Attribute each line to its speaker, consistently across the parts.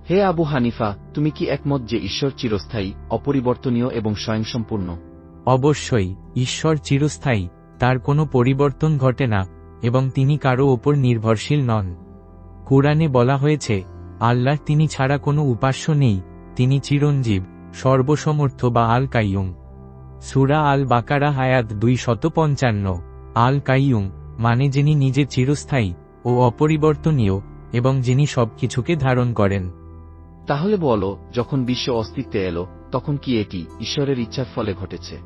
Speaker 1: হে আবু হানিফা, তুমি কি একমত যে ঈশ্বর চিরস্থায়ী, অপরিবর্তনীয় এবং স্বয়ংসম্পূর্ণ?
Speaker 2: অবশ্যই, ঈশ্বর চিরস্থায়ী, তার কোনো পরিবর্তন ঘটে না, এবং তিনি কারো ওপর নির্ভরশীল নন। কুরআনে বলা হয়েছে, আল্লাহ তিনি ছাড়া কোনো উপাস্য নেই, তিনি চিরঞ্জীব, সর্বসমর্থ বা আল কাইয়ুম। সূরা আল বাকারা আয়াত 255। আল কাইয়ুম মানে যিনি নিজে চিরস্থায়ী ও অপরিবর্তনীয়, এবং যিনি সবকিছুকে ধারণ করেন।
Speaker 1: তাহলে বলো, যখন বিশ্ব অস্তিত্বে এলো, তখন কি এটি ঈশ্বরের ইচ্ছার ফলে ঘটেছে?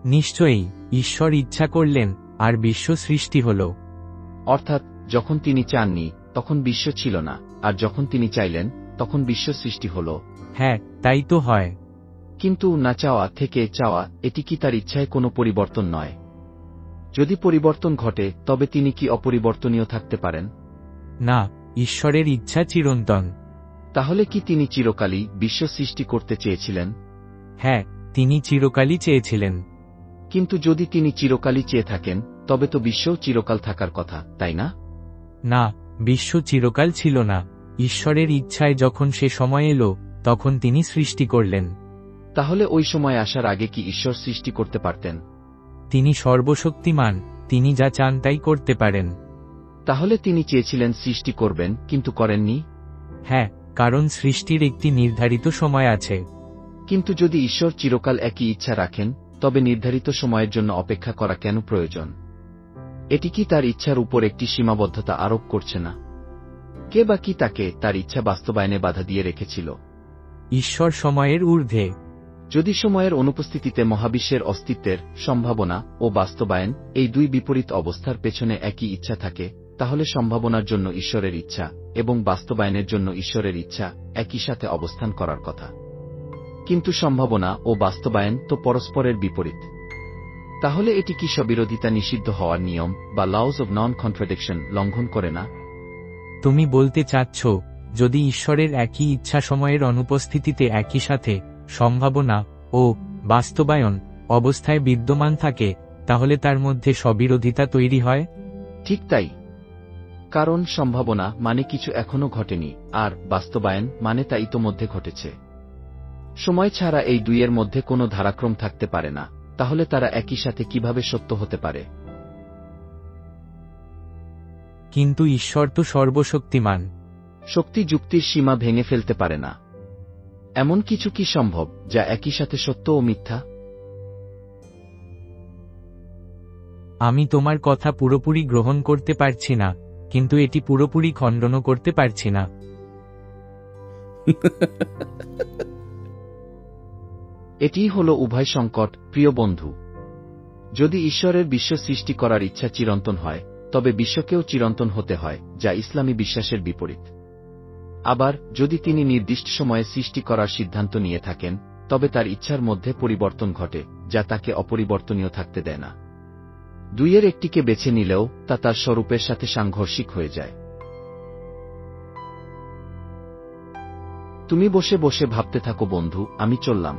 Speaker 2: নিশ্চয়ই, ঈশ্বর ইচ্ছা করলেন, আর বিশ্ব সৃষ্টি হল।
Speaker 1: অর্থাৎ, যখন তিনি চাননি, তখন বিশ্ব ছিল না, আর যখন তিনি চাইলেন, তখন বিশ্ব সৃষ্টি হল।
Speaker 2: হ্যাঁ, তাই তো হয়।
Speaker 1: কিন্তু না চাওয়া থেকে চাওয়া, এটি কি তার ইচ্ছায় কোনো পরিবর্তন নয়? যদি পরিবর্তন ঘটে, তবে তিনি কি অপরিবর্তনীয় থাকতে পারেন?
Speaker 2: না, ঈশ্বরের ইচ্ছা চিরন্তন।
Speaker 1: তাহলে কি তিনি চিরকালই বিশ্ব সৃষ্টি করতে চেয়েছিলেন?
Speaker 2: হ্যাঁ, তিনি চিরকালই চেয়েছিলেন।
Speaker 1: কিন্তু যদি তিনি চিরকালই চেয়ে থাকেন, তবে তো বিশ্বও চিরকাল থাকার কথা, তাই না?
Speaker 2: না, বিশ্ব চিরকাল ছিল না। ঈশ্বরের ইচ্ছায় যখন সে সময় এলো, তখন তিনি সৃষ্টি করলেন।
Speaker 1: তাহলে ওই সময় আসার আগে কি ঈশ্বর সৃষ্টি করতে পারতেন?
Speaker 2: তিনি সর্বশক্তিমান, তিনি যা চান তাই করতে পারেন।
Speaker 1: তাহলে তিনি চেয়েছিলেন সৃষ্টি করবেন, কিন্তু করেননি?
Speaker 2: হ্যাঁ, কারণ সৃষ্টির একটি নির্ধারিত সময় আছে।
Speaker 1: কিন্তু যদি ঈশ্বর চিরকাল একই ইচ্ছা রাখেন, তবে নির্ধারিত সময়ের জন্য অপেক্ষা করা কেন প্রয়োজন? এটি কি তার ইচ্ছার উপর একটি সীমাবদ্ধতা আরোপ করছে না? কে বা কি তাকে তার ইচ্ছা বাস্তবায়নে বাধা দিয়ে রেখেছিল?
Speaker 2: ঈশ্বর সময়ের ঊর্ধ্বে।
Speaker 1: যদি সময়ের অনুপস্থিতিতে মহাবিশ্বের অস্তিত্বের সম্ভাবনা ও বাস্তবায়ন, এই দুই বিপরীত অবস্থার পেছনে একই ইচ্ছা থাকে, তাহলে সম্ভাবনার জন্য ঈশ্বরের ইচ্ছা এবং বাস্তবায়নের জন্য ঈশ্বরের ইচ্ছা একই সাথে অবস্থান করার কথা। কিন্তু সম্ভাবনা ও বাস্তবায়ন তো পরস্পরের বিপরীত। তাহলে এটি কি স্ববিরোধিতা নিষিদ্ধ হওয়ার নিয়ম বা লজ অব নন কন্ট্রাডিকশন লঙ্ঘন করে না?
Speaker 2: তুমি বলতে চাচ্ছ, যদি ঈশ্বরের একই ইচ্ছা সময়ের অনুপস্থিতিতে একই সাথে সম্ভাবনা ও বাস্তবায়ন অবস্থায় বিদ্যমান থাকে, তাহলে তার মধ্যে স্ববিরোধিতা তৈরি হয়?
Speaker 1: ঠিক তাই। কারণ সম্ভাবনা মানে কিছু এখনো ঘটেনি, আর বাস্তবায়ন মানে তা ইতোমধ্যে ঘটেছে। সময় ছাড়া এই দুইয়ের মধ্যে কোনো ধারাক্রম থাকতে পারে না, তাহলে তারা একই সাথে কিভাবে সত্য হতে পারে?
Speaker 2: কিন্তু ঈশ্বর তো সর্বশক্তিমান।
Speaker 1: শক্তি যুক্তির সীমা ভেঙে ফেলতে পারে না। এমন কিছু কি সম্ভব, যা একই সাথে সত্য ও মিথ্যা?
Speaker 2: আমি তোমার কথা পুরোপুরি গ্রহণ করতে পারছি না, কিন্তু এটি পুরোপুরি খণ্ডনও করতে পারছি না।
Speaker 1: এটিই হল উভয় সংকট, প্রিয় বন্ধু। যদি ঈশ্বরের বিশ্ব সৃষ্টি করার ইচ্ছা চিরন্তন হয়, তবে বিশ্বকেও চিরন্তন হতে হয়, যা ইসলামী বিশ্বাসের বিপরীত। আবার, যদি তিনি নির্দিষ্ট সময়ে সৃষ্টি করার সিদ্ধান্ত নিয়ে থাকেন, তবে তার ইচ্ছার মধ্যে পরিবর্তন ঘটে, যা তাকে অপরিবর্তনীয় থাকতে দেয় না। দুইয়ের একটিকে বেছে নিলেও তা তার স্বরূপের সাথে সাংঘর্ষিক হয়ে যায়। তুমি বসে বসে ভাবতে থাকো বন্ধু, আমি চললাম।